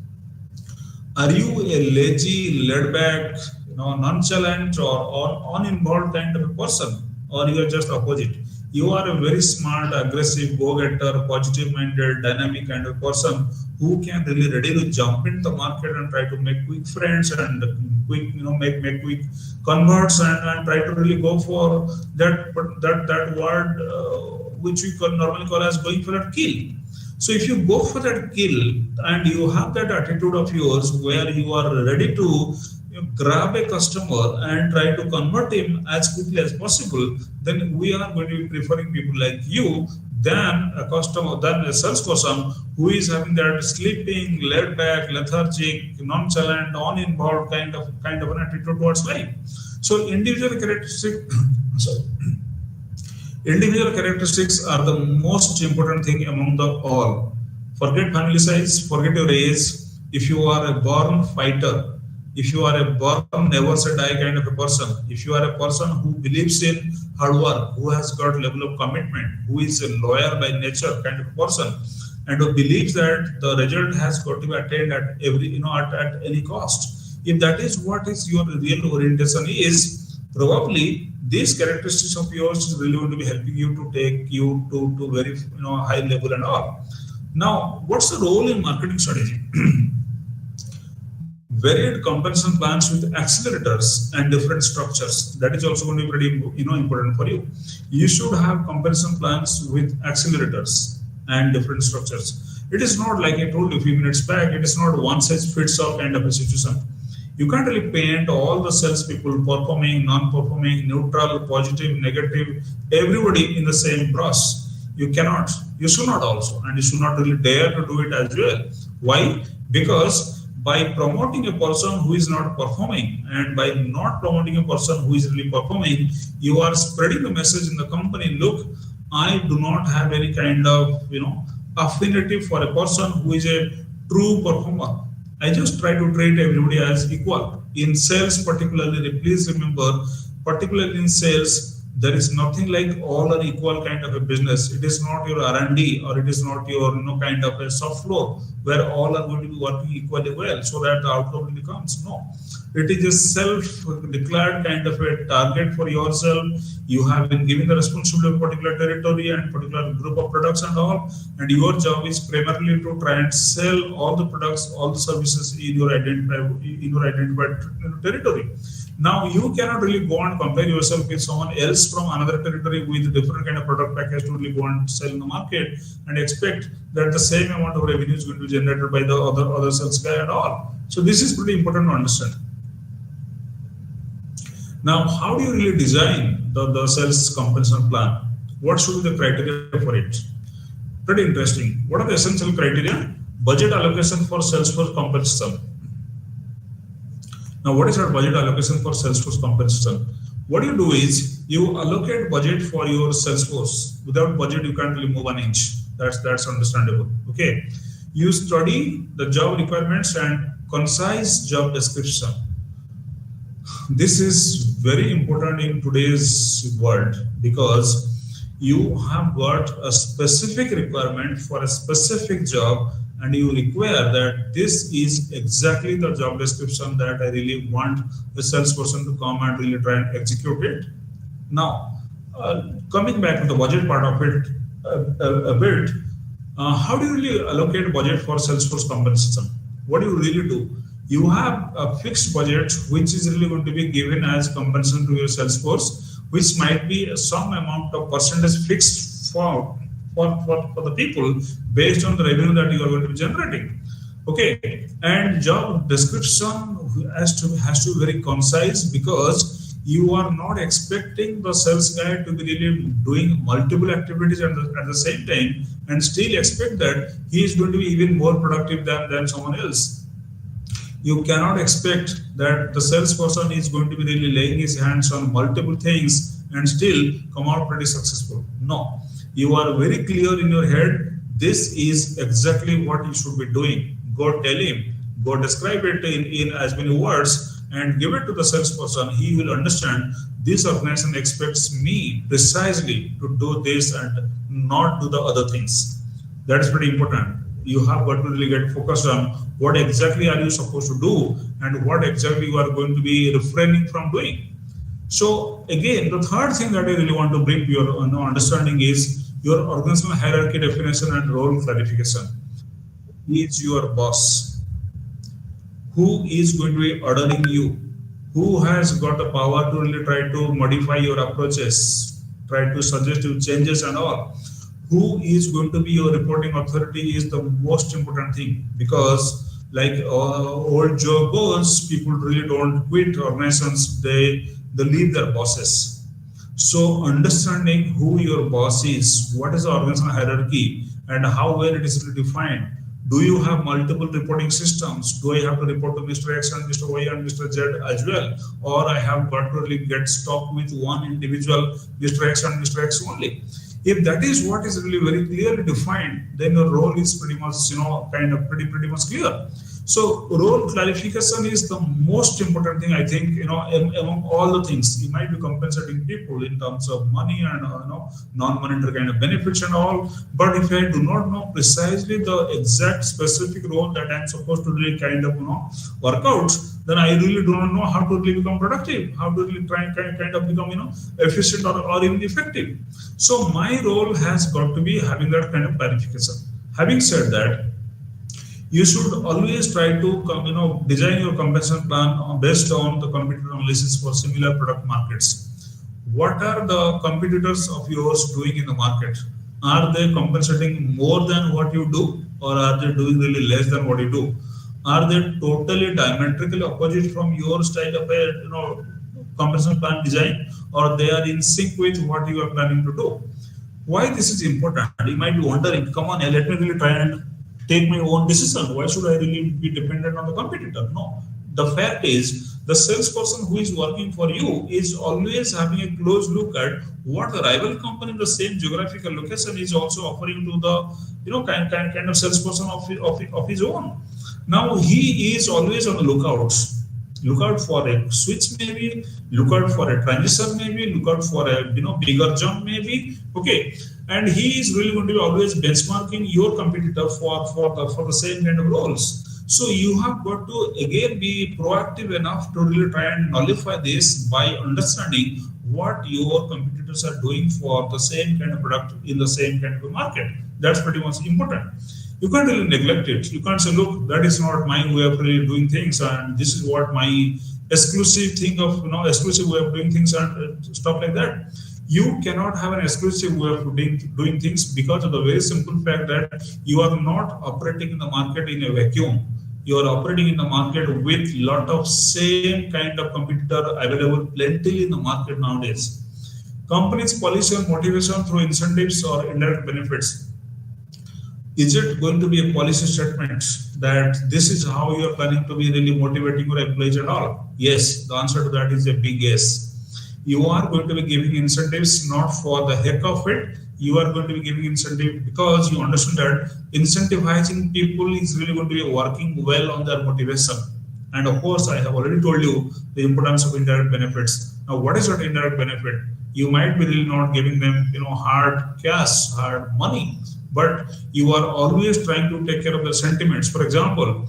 [SPEAKER 1] Are you a lazy, laid back, nonchalant or uninvolved kind of a person, or you are just opposite? You are a very smart, aggressive, go-getter, positive-minded, dynamic kind of person who can really ready to jump into the market and try to make quick friends and quick, make quick converts and try to really go for that word which we normally call as going for a kill. So if you go for that kill and you have that attitude of yours where you are ready to grab a customer and try to convert him as quickly as possible, then we are going to be preferring people like you than a customer, than a salesperson who is having that sleeping, laid back, lethargic, nonchalant, uninvolved kind of an attitude towards life. So sorry, individual characteristics are the most important thing among the all. Forget family size, forget your age. If you are a born fighter, if you are a born never say die kind of a person, if you are a person who believes in hard work, who has got level of commitment, who is a lawyer by nature kind of a person, and who believes that the result has got to be attained at every at any cost. If that is what is your real orientation is, probably these characteristics of yours is really going to be helping you to take you to very high level and all. Now, what's the role in marketing strategy? Varied compensation plans with accelerators and different structures. That is also going to be pretty important for you. You should have compensation plans with accelerators and different structures. It is not like I told you a few minutes back. It is not one size fits all kind of a situation. You can't really paint all the salespeople performing, non-performing, neutral, positive, negative, everybody in the same brush. You cannot. You should not also, and you should not really dare to do it as well. Why? Because by promoting a person who is not performing and by not promoting a person who is really performing, you are spreading the message in the company, look, I do not have any kind of affinity for a person who is a true performer. I just try to treat everybody as equal. In sales particularly, please remember, particularly in sales, there is nothing like all are equal kind of a business. It is not your R&D or it is not your kind of a soft floor where all are going to be working equally well so that the outcome really comes. No, it is a self-declared kind of a target for yourself. You have been given the responsibility of particular territory and particular group of products and all, and your job is primarily to try and sell all the products, all the services in your identified territory. Now you cannot really go and compare yourself with someone else from another territory with a different kind of product package to really go and sell in the market and expect that the same amount of revenue is going to be generated by the other sales guy and all. So this is pretty important to understand. Now, how do you really design the sales compensation plan? What should be the criteria for it? Pretty interesting. What are the essential criteria? Budget allocation for Salesforce compensation. Now, what is our budget allocation for Salesforce compensation? What you do is you allocate budget for your Salesforce. Without budget, you can't really move an inch. That's understandable. Okay. You study the job requirements and concise job description. This is very important in today's world because you have got a specific requirement for a specific job and you require that this is exactly the job description that I really want the salesperson to come and really try and execute it. Now, coming back to the budget part of it a bit, how do you really allocate budget for Salesforce compensation? What do you really do? You have a fixed budget which is really going to be given as compensation to your Salesforce, which might be some amount of percentage fixed for the people based on the revenue that you are going to be generating. Okay, and job description has to be very concise because you are not expecting the sales guy to be really doing multiple activities at the same time and still expect that he is going to be even more productive than someone else. You cannot expect that the salesperson is going to be really laying his hands on multiple things and still come out pretty successful. No, you are very clear in your head. This is exactly what you should be doing. Go tell him, go describe it in as many words and give it to the salesperson. He will understand this organization expects me precisely to do this and not do the other things. That is pretty important. You have got to really get focused on what exactly are you supposed to do and what exactly you are going to be refraining from doing. So again, the third thing that I really want to bring to your understanding is your organizational hierarchy definition and role clarification. Who is your boss? Who is going to be ordering you? Who has got the power to really try to modify your approaches, try to suggest you changes and all? who is going to be your reporting authority is the most important thing, because like old Joe goes, people really don't quit organizations, they leave their bosses. So understanding who your boss is, what is the organizational hierarchy, and how well it is defined. Do you have multiple reporting systems? Do I have to report to Mr. X and Mr. Y and Mr. Z as well? Or I have got to really get stuck with one individual, Mr. X and Mr. X only? If that is what is really very clearly defined, then your role is pretty much, kind of pretty much clear. So role clarification is the most important thing, I think, among all the things. You might be compensating people in terms of money and non-monetary kind of benefits and all. But if I do not know precisely the exact specific role that I'm supposed to really kind of work out, then I really do not know how to really become productive, how to really try and kind of become efficient or even effective. So my role has got to be having that kind of clarification. Having said that, you should always try to design your compensation plan based on the competitor analysis for similar product markets. What are the competitors of yours doing in the market? Are they compensating more than what you do, or are they doing really less than what you do? Are they totally diametrically opposite from your style of a compensation plan design, or they are in sync with what you are planning to do? Why this is important? You might be wondering, come on, let me really try and take my own decision. Why should I really be dependent on the competitor? No. The fact is, the salesperson who is working for you is always having a close look at what the rival company in the same geographical location is also offering to the kind of salesperson of his own. Now he is always on the lookout. Look out for a switch maybe, look out for a transition maybe, look out for a bigger jump maybe. Okay. And he is really going to be always benchmarking your competitor for the same kind of roles. So you have got to again be proactive enough to really try and nullify this by understanding what your competitors are doing for the same kind of product in the same kind of a market. That's pretty much important. You can't really neglect it. You can't say, look, that is not my way of really doing things, and this is what my exclusive thing of exclusive way of doing things and stuff like that. You cannot have an exclusive way of doing things because of the very simple fact that you are not operating in the market in a vacuum. You are operating in the market with lot of same kind of competitor available plenty in the market nowadays. Companies' policy and motivation through incentives or indirect benefits. Is it going to be a policy statement that this is how you are planning to be really motivating your employees and all? Yes, the answer to that is a big yes. You are going to be giving incentives not for the heck of it. You are going to be giving incentive because you understand that incentivizing people is really going to be working well on their motivation. And of course, I have already told you the importance of indirect benefits. Now, what is that indirect benefit? You might be really not giving them, hard cash, hard money, but you are always trying to take care of the sentiments. For example,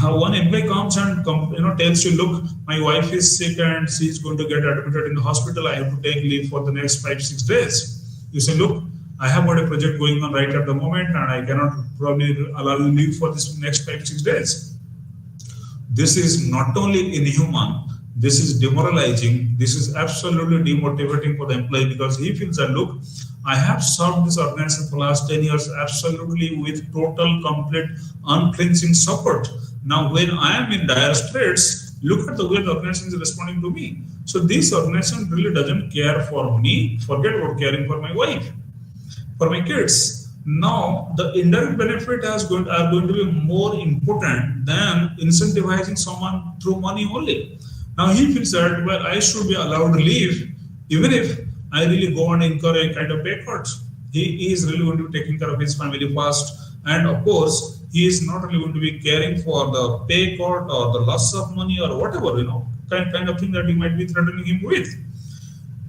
[SPEAKER 1] one employee comes and tells you, look, my wife is sick and she is going to get admitted in the hospital. I have to take leave for the next 5-6 days. You say, look, I have got a project going on right at the moment and I cannot probably allow you leave for this next 5-6 days. This is not only inhuman, this is demoralizing, this is absolutely demotivating for the employee, because he feels that, look, I have served this organization for the last 10 years absolutely with total, complete, unflinching support. Now, when I am in dire straits, look at the way the organization is responding to me. So this organization really doesn't care for me, forget about caring for my wife, for my kids. Now, the indirect benefit are going to be more important than incentivizing someone through money only. Now, he feels that, well, I should be allowed to leave, even if I really go and incur a kind of pay cut. He is really going to be taking care of his family first. And of course, he is not really going to be caring for the pay cut or the loss of money or whatever, kind of thing that you might be threatening him with.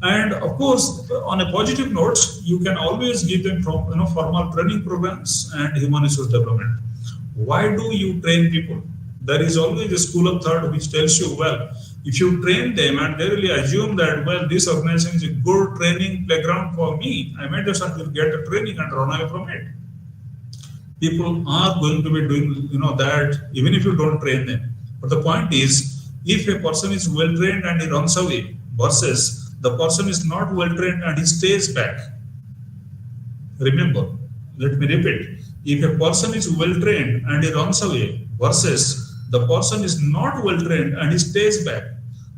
[SPEAKER 1] And of course, on a positive note, you can always give them formal training programs and human resource development. Why do you train people? There is always a school of thought which tells you, well, if you train them and they really assume that, well, this organization is a good training playground for me, I might just have to get a training and run away from it. People are going to be doing, that even if you don't train them. But the point is, if a person is well trained and he runs away versus the person is not well trained and he stays back, Remember, let me repeat, if a person is well trained and he runs away versus the person is not well trained and he stays back,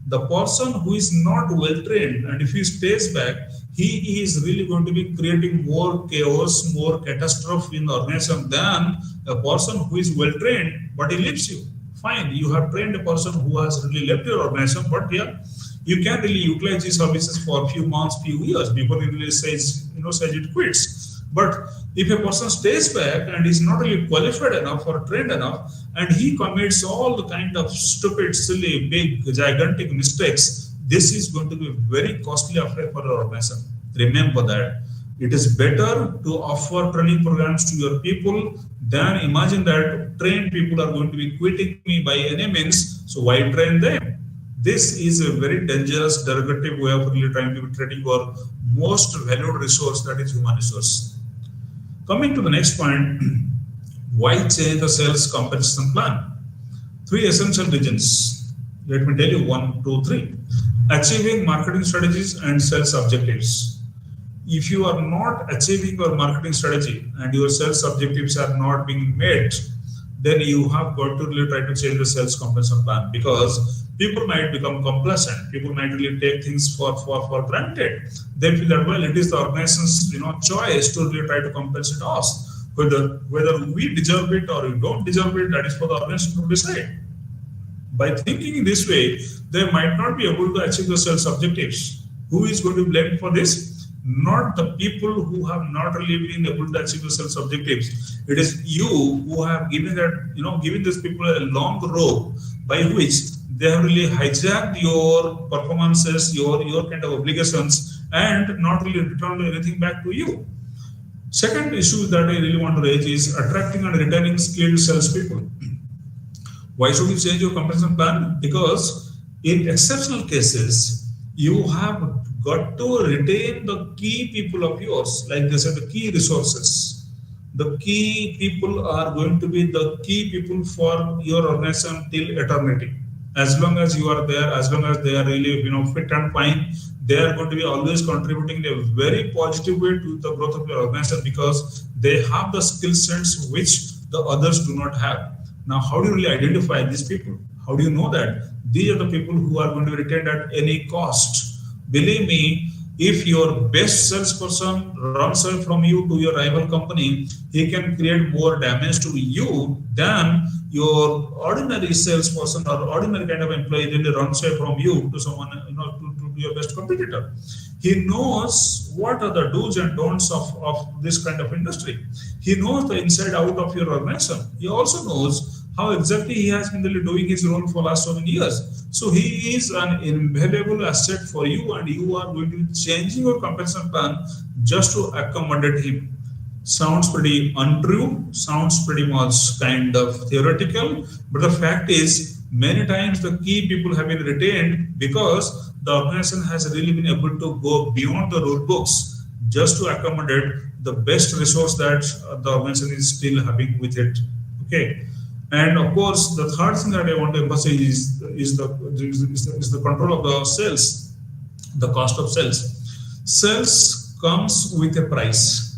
[SPEAKER 1] the person who is not well trained and if he stays back, he is really going to be creating more chaos, more catastrophe in the organization than a person who is well trained but he leaves you. Fine, you have trained a person who has really left your organization, but yeah, you can really utilize these services for a few months, few years before he really says it quits. But if a person stays back and is not really qualified enough or trained enough, and he commits all the kind of stupid, silly, big, gigantic mistakes, this is going to be a very costly affair for your organization. Remember that it is better to offer training programs to your people than imagine that trained people are going to be quitting me by any means. So why train them? This is a very dangerous, derogative way of really trying to be treating your most valued resource, that is human resource. Coming to the next point, why change the sales compensation plan? Three essential reasons. Let me tell you one, two, three. Achieving marketing strategies and sales objectives. If you are not achieving your marketing strategy and your sales objectives are not being met, then you have got to really try to change the sales compensation plan, because people might become complacent. People might really take things for granted. They feel that, well, it is the organization's choice to really try to compensate us. Whether we deserve it or we don't deserve it, that is for the organization to decide. By thinking in this way, they might not be able to achieve the sales objectives. Who is going to be blamed for this? Not the people who have not really been able to achieve the sales objectives. It is you who have given given these people a long rope by which they have really hijacked your performances, your kind of obligations, and not really returned anything back to you. Second issue that I really want to raise is attracting and retaining skilled salespeople. Why should you change your compensation plan? Because in exceptional cases, you have got to retain the key people of yours, like they said, the key resources. The key people are going to be the key people for your organization till eternity. As long as you are there, as long as they are really fit and fine, they are going to be always contributing in a very positive way to the growth of your organization, because they have the skill sets which the others do not have. Now, how do you really identify these people? How do you know that these are the people who are going to be retained at any cost? Believe me, if your best salesperson runs away from you to your rival company, he can create more damage to you than your ordinary salesperson or ordinary kind of employee really runs away from you to someone, to your best competitor. He knows what are the do's and don'ts of this kind of industry. He knows the inside out of your organization. He also knows how exactly he has been really doing his role for last so many years. So he is an invaluable asset for you, and you are going to be changing your compensation plan just to accommodate him. Sounds pretty untrue, sounds pretty much kind of theoretical, but the fact is many times the key people have been retained because the organization has really been able to go beyond the rule books just to accommodate the best resource that the organization is still having with it. Okay. And of course, the third thing that I want to emphasize is the control of the sales, the cost of sales. Sales comes with a price.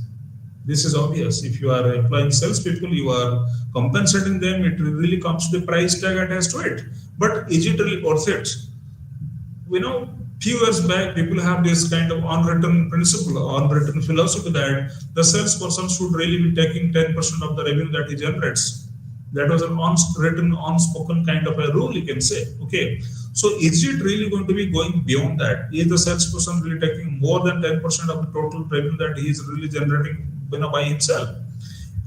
[SPEAKER 1] This is obvious. If you are employing salespeople, you are compensating them. It really comes to the price tag attached to it. But is it really worth it? Few years back, people have this kind of unwritten principle, unwritten philosophy that the salesperson should really be taking 10% of the revenue that he generates. That was an unwritten, unspoken kind of a rule, you can say. Okay. So is it really going to be going beyond that? Is the salesperson really taking more than 10% of the total revenue that he is really generating by himself?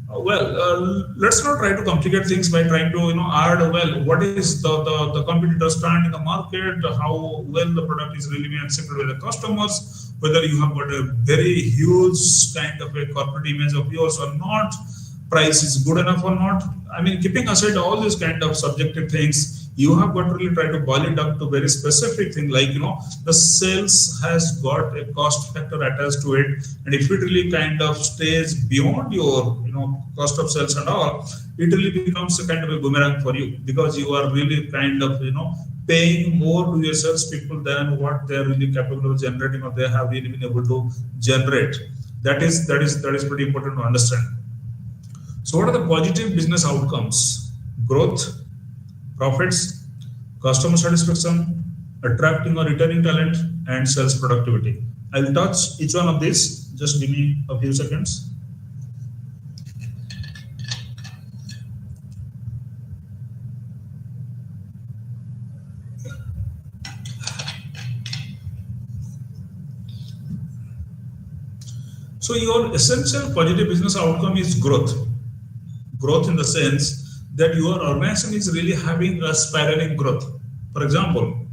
[SPEAKER 1] Let's not try to complicate things by trying to add what is the competitor stand in the market, how well the product is really being accepted by the customers, whether you have got a very huge kind of a corporate image of yours or not, price is good enough or not. I mean, keeping aside all these kind of subjective things, you have got to really try to boil it down to very specific thing, like the sales has got a cost factor attached to it, and if it really kind of stays beyond your cost of sales and all, it really becomes a kind of a boomerang for you, because you are really kind of paying more to your salespeople than what they are really capable of generating or they have really been able to generate. That is pretty important to understand. So what are the positive business outcomes? Growth, profits, customer satisfaction, attracting or retaining talent, and sales productivity. I'll touch each one of these. Just give me a few seconds. So your essential positive business outcome is growth. Growth in the sense that your organization is really having a spiraling growth. For example,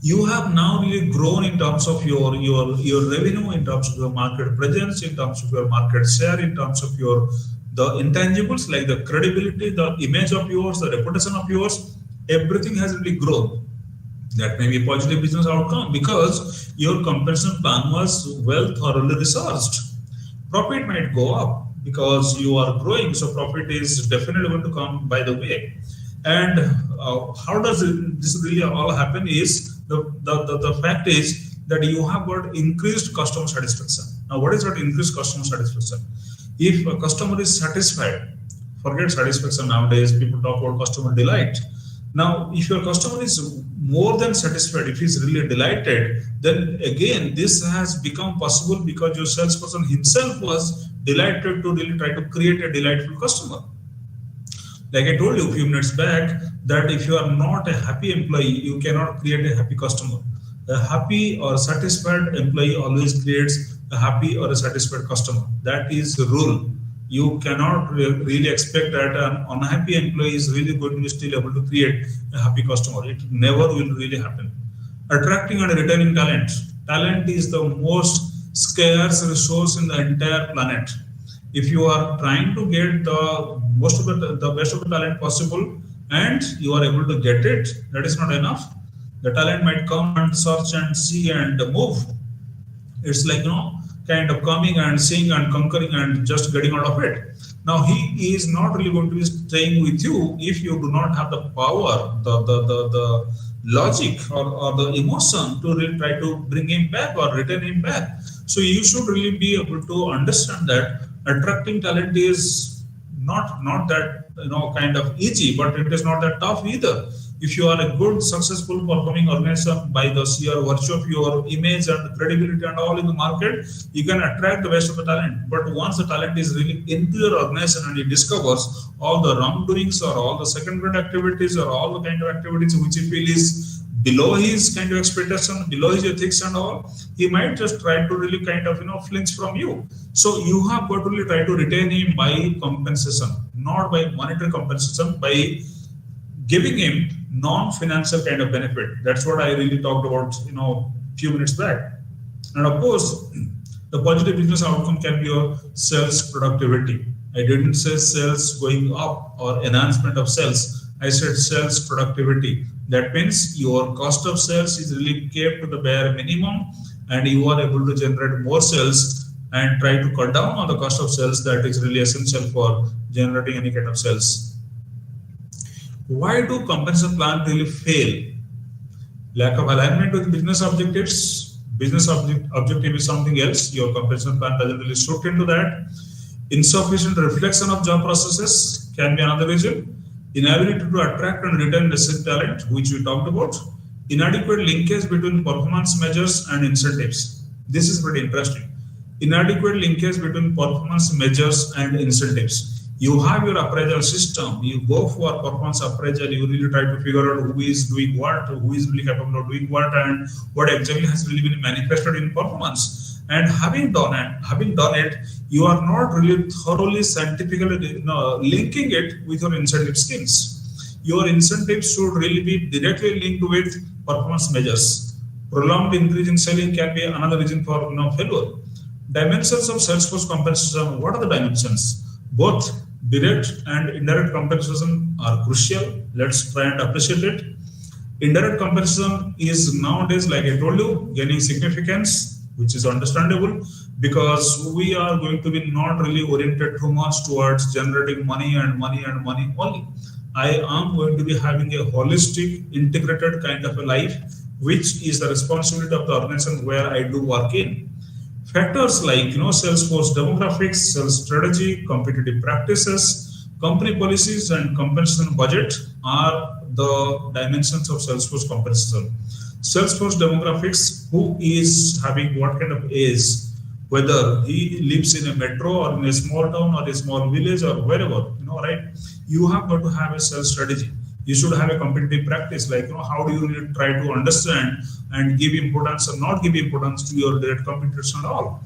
[SPEAKER 1] you have now really grown in terms of your revenue, in terms of your market presence, in terms of your market share, in terms of your the intangibles like the credibility, the image of yours, the reputation of yours, everything has really grown. That may be a positive business outcome because your compensation plan was well thoroughly researched. Profit might go up because you are growing, so profit is definitely going to come by the way. And how does this really all happen is the fact is that you have got increased customer satisfaction. Now, what is that increased customer satisfaction? If a customer is satisfied, forget satisfaction nowadays, people talk about customer delight. Now, if your customer is more than satisfied, if he's really delighted, then again, this has become possible because your salesperson himself was delighted to really try to create a delightful customer. Like I told you a few minutes back, that if you are not a happy employee, you cannot create a happy customer. A happy or satisfied employee always creates a happy or a satisfied customer. That is the rule. You cannot really expect that an unhappy employee is really going to be still able to create a happy customer. It never will really happen. Attracting and retaining talent. Talent is the most scarce resource in the entire planet. If you are trying to get the best of the talent possible and you are able to get it, that is not enough. The talent might come and search and see and move. It's like, kind of coming and seeing and conquering and just getting out of it. Now he is not really going to be staying with you if you do not have the power, the logic or the emotion to really try to bring him back or retain him back. So you should really be able to understand that attracting talent is not that kind of easy, but it is not that tough either. If you are a good, successful performing organization by the sheer virtue of your image and credibility and all in the market, you can attract the best of the talent. But once the talent is really into your organization and he discovers all the wrongdoings or all the second-rate activities or all the kind of activities which he feels is below his kind of expectation, below his ethics and all, he might just try to really kind of flinch from you. So you have got to really try to retain him by compensation, not by monetary compensation, by giving him non-financial kind of benefit. That's what I really talked about, few minutes back. And of course, the positive business outcome can be your sales productivity. I didn't say sales going up or enhancement of sales. I said sales productivity. That means your cost of sales is really kept to the bare minimum and you are able to generate more sales and try to cut down on the cost of sales that is really essential for generating any kind of sales. Why do compensation plans really fail? Lack of alignment with business objectives. Business objective is something else. Your compensation plan doesn't really suit into that. Insufficient reflection of job processes can be another reason. Inability to attract and retain necessary talent, which we talked about. Inadequate linkage between performance measures and incentives. This is pretty interesting. Inadequate linkage between performance measures and incentives. You have your appraisal system, you go for performance appraisal, you really try to figure out who is doing what, who is really capable of doing what, and what exactly has really been manifested in performance. And having done it, you are not really thoroughly scientifically linking it with your incentive schemes. Your incentives should really be directly linked with performance measures. Prolonged increase in selling can be another reason for failure. Dimensions of Salesforce compensation. What are the dimensions? Both direct and indirect compensation are crucial. Let's try and appreciate it. Indirect compensation is nowadays, like I told you, gaining significance, which is understandable because we are going to be not really oriented too much towards generating money only. I am going to be having a holistic, integrated kind of a life, which is the responsibility of the organization where I do work in. Factors like sales force demographics, sales strategy, competitive practices, company policies, and compensation budget are the dimensions of sales force compensation. Sales force demographics: who is having what kind of age, whether he lives in a metro or in a small town or a small village or wherever, right? You have got to have a sales strategy. You should have a competitive practice, like how do you try to understand and give importance or not give importance to your direct competitors and all.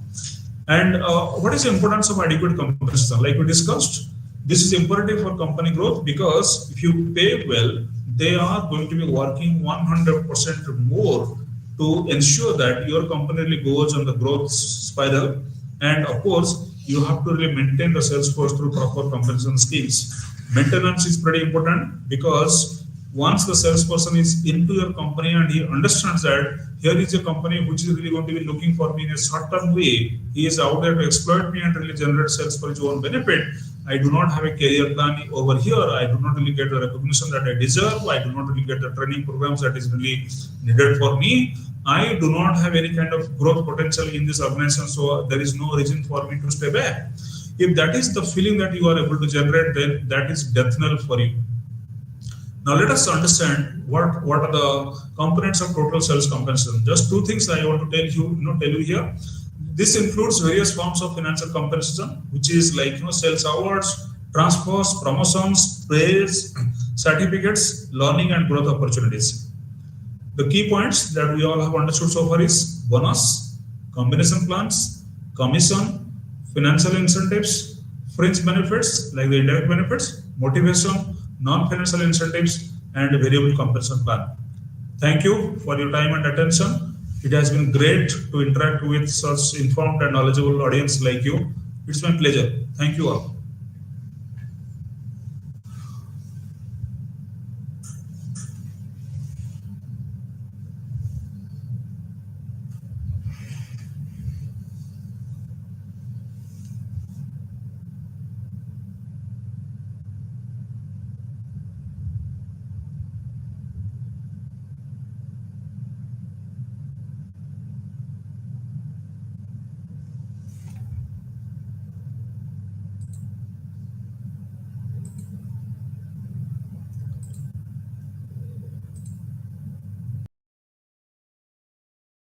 [SPEAKER 1] And what is the importance of adequate compensation? Like we discussed, this is imperative for company growth, because if you pay well, they are going to be working 100% more to ensure that your company really goes on the growth spiral. And of course, you have to really maintain the sales force through proper compensation schemes. Maintenance is pretty important, because once the salesperson is into your company and he understands that here is a company which is really going to be looking for me in a short-term way, he is out there to exploit me and really generate sales for his own benefit. I do not have a career plan over here. I do not really get the recognition that I deserve. I do not really get the training programs that is really needed for me. I do not have any kind of growth potential in this organization, so there is no reason for me to stay back. If that is the feeling that you are able to generate, then that is death knell for you. Now let us understand what are the components of total sales compensation. Just two things I want to tell you here. This includes various forms of financial compensation, which is like sales awards, transfers, promotions, praise, certificates, learning and growth opportunities. The key points that we all have understood so far is bonus, combination plans, commission, financial incentives, fringe benefits like the indirect benefits, motivation, non-financial incentives, and variable compensation plan. Thank you for your time and attention. It has been great to interact with such informed and knowledgeable audience like you. It's my pleasure. Thank you all.